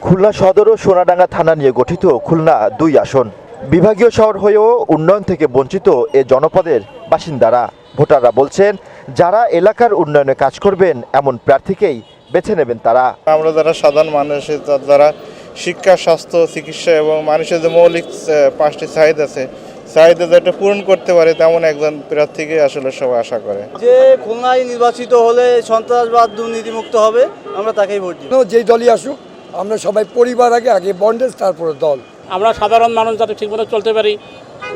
খুলনা সদর ও সোনাডাঙ্গা থানা নিয়ে গঠিত খুলনা 2 আসন। বিভাগীয় শহর হয়েও উন্নয়ন থেকে বঞ্চিত এ জনপদের বাসিন্দারা। ভোটাররা বলছেন, যারা এলাকার উন্নয়নে কাজ করবেন এমন প্রার্থীকেই বেছে নেবেন তারা। আমরা যারা সাধারণ মানুষ, যারা শিক্ষা, স্বাস্থ্য, চিকিৎসা এবং মানুষের যে মৌলিক 5টি চাহিদা আছে, চাহিদা যেটা পূরণ করতে পারে তেমন একজন প্রার্থীকে আসলে সবাই আশা করে। যে খুলনায় নির্বাচিত হলে সন্ত্রাসবাদ দুর্নীতিমুক্ত হবে, আমরা তাকেই ভোট দিই। যেই দলই আসুক, আমরা সবাই পরিবার আগে বন্ডেজ, তারপরে দল। আমরা সাধারণ মানুষ যাতে ঠিকমতো চলতে পারি,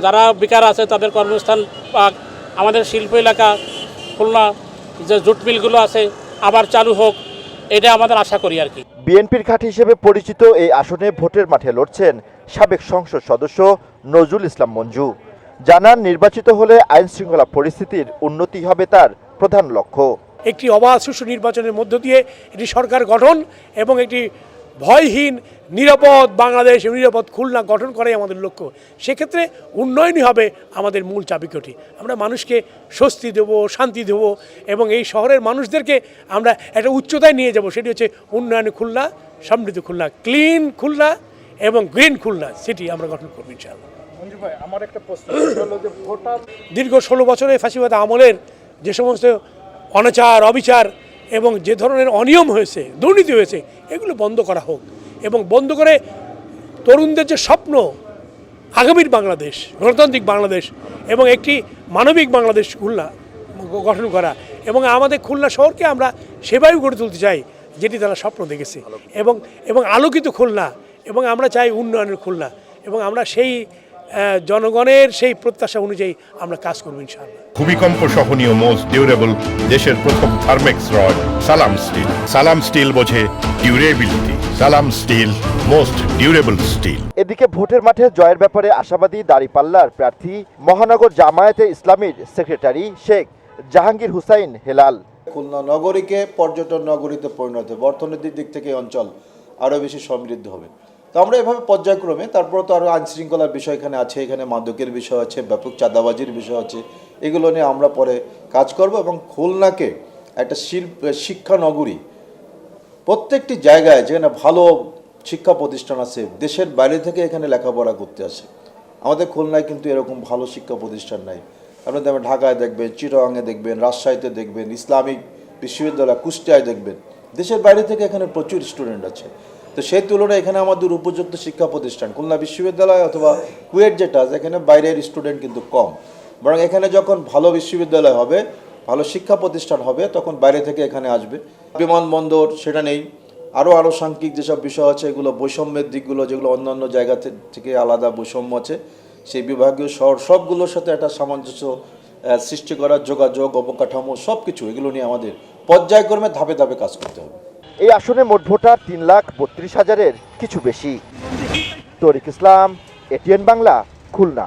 যারা বেকার আছে তাদের কর্মস্থান পাক, আমাদের শিল্প এলাকা খুলনা যে জুট মিলগুলো আছে আবার চালু হোক, এটা আমাদের আশা করি আর কি। বিএনপির ঘাঁটি হিসেবে পরিচিত এই আসনে ভোটের মাঠে লড়ছেন সাবেক সংসদ সদস্য নজরুল ইসলাম মঞ্জু। জানান, নির্বাচিত হলে আইন শৃঙ্খলা পরিস্থিতির উন্নতি হবে তার প্রধান লক্ষ্য। একটি অবাধ সুষ্ঠু নির্বাচনের মধ্য দিয়ে একটি সরকার গঠন এবং একটি ভয়হীন নিরাপদ বাংলাদেশ, নিরাপদ খুলনা গঠন করাই আমাদের লক্ষ্য। সেক্ষেত্রে উন্নয়নই হবে আমাদের মূল চাবিকাঠি। আমরা মানুষকে স্বস্তি দেবো, শান্তি দেবো এবং এই শহরের মানুষদেরকে আমরা একটা উচ্চতায় নিয়ে যাব। সেটি হচ্ছে উন্নয়ন খুলনা, সমৃদ্ধ খুলনা, ক্লিন খুলনা এবং গ্রিন খুলনা সিটি আমরা গঠন করবো ইনশাআল্লাহ। আমার একটা প্রশ্ন হলো যে ভোটার দীর্ঘ 16 বছরের ফাঁসিবাদ আমলের যে সমস্ত অনাচার, অবিচার এবং যে ধরনের অনিয়ম হয়েছে, দুর্নীতি হয়েছে, এগুলো বন্ধ করা হোক এবং বন্ধ করে তরুণদের যে স্বপ্ন, আগামীর বাংলাদেশ, গণতান্ত্রিক বাংলাদেশ এবং একটি মানবিক বাংলাদেশ খুলনা গঠন করা এবং আমাদের খুলনা শহরকে আমরা সেভাবে গড়ে তুলতে চাই যেটি তারা স্বপ্ন দেখেছে এবং আলোকিত খুলনা, এবং আমরা চাই উন্নয়নের খুলনা এবং আমরা সেই জনগণের সেই প্রত্যাশা অনুযায়ী আমরা কাজ করব ইনশাআল্লাহ। ভূমিকম্প সহনীয় মোস্ট ডিউরেবল দেশের প্রথম থার্মেক্স রড সালাম স্টিল। সালাম স্টিল বোঝে ডিউরেবিলিটি। সালাম স্টিল, মোস্ট ডিউরেবল স্টিল। এদিকে ভোটের মাঠে জয়ের ব্যাপারে আশাবাদী দাঁড়িপাল্লার প্রার্থী মহানগর জামায়াতে ইসলামীর সেক্রেটারি শেখ জাহাঙ্গীর হুসাইন হেলাল। খুলনা নগরীকে পর্যটন নগরীতে পরিণত হবে, অর্থনৈতিক দিক থেকে অঞ্চল আরও বেশি সমৃদ্ধ হবে। তো আমরা এভাবে পর্যায়ক্রমে, তারপর তো আরও আইন শৃঙ্খলার বিষয় এখানে আছে, এখানে মাদকের বিষয় আছে, ব্যাপক চাঁদাবাজির বিষয় আছে, এগুলো নিয়ে আমরা পরে কাজ করব এবং খুলনাকে একটা শিক্ষা নগরী, প্রত্যেকটি জায়গায় যেখানে ভালো শিক্ষা প্রতিষ্ঠান আছে, দেশের বাইরে থেকে এখানে লেখাপড়া করতে আসে। আমাদের খুলনায় কিন্তু এরকম ভালো শিক্ষা প্রতিষ্ঠান নাই। আপনারা দেখবেন ঢাকায় দেখবেন, চিটাগাংয়ে দেখবেন, রাজশাহীতে দেখবেন, ইসলামিক বিশ্ববিদ্যালয় কুষ্টিয়ায় দেখবেন, দেশের বাইরে থেকে এখানে প্রচুর স্টুডেন্ট আছে। তো সেই তুলনায় এখানে আমাদের উপযুক্ত শিক্ষা প্রতিষ্ঠান খুলনা বিশ্ববিদ্যালয় অথবা কুয়েট যেটা আছে, এখানে বাইরের স্টুডেন্ট কিন্তু কম। বরং এখানে যখন ভালো বিশ্ববিদ্যালয় হবে, ভালো শিক্ষা প্রতিষ্ঠান হবে, তখন বাইরে থেকে এখানে আসবে। বিমানবন্দর সেটা নেই, আরও সাংখ্যিক যেসব বিষয় আছে, এগুলো বৈষম্যের দিকগুলো যেগুলো অন্যান্য জায়গা থেকে আলাদা বৈষম্য আছে, সেই বিভাগীয় শহর সবগুলোর সাথে একটা সামঞ্জস্য সৃষ্টি করার যোগাযোগ, অবকাঠামো সব কিছু, এগুলো নিয়ে আমাদের পর্যায়ক্রমে ধাপে ধাপে কাজ করতে হবে। এই আসনে মোট ভোটার 3,32,000-এর কিছু বেশি। তরিক ইসলাম, এটিএন বাংলা, খুলনা।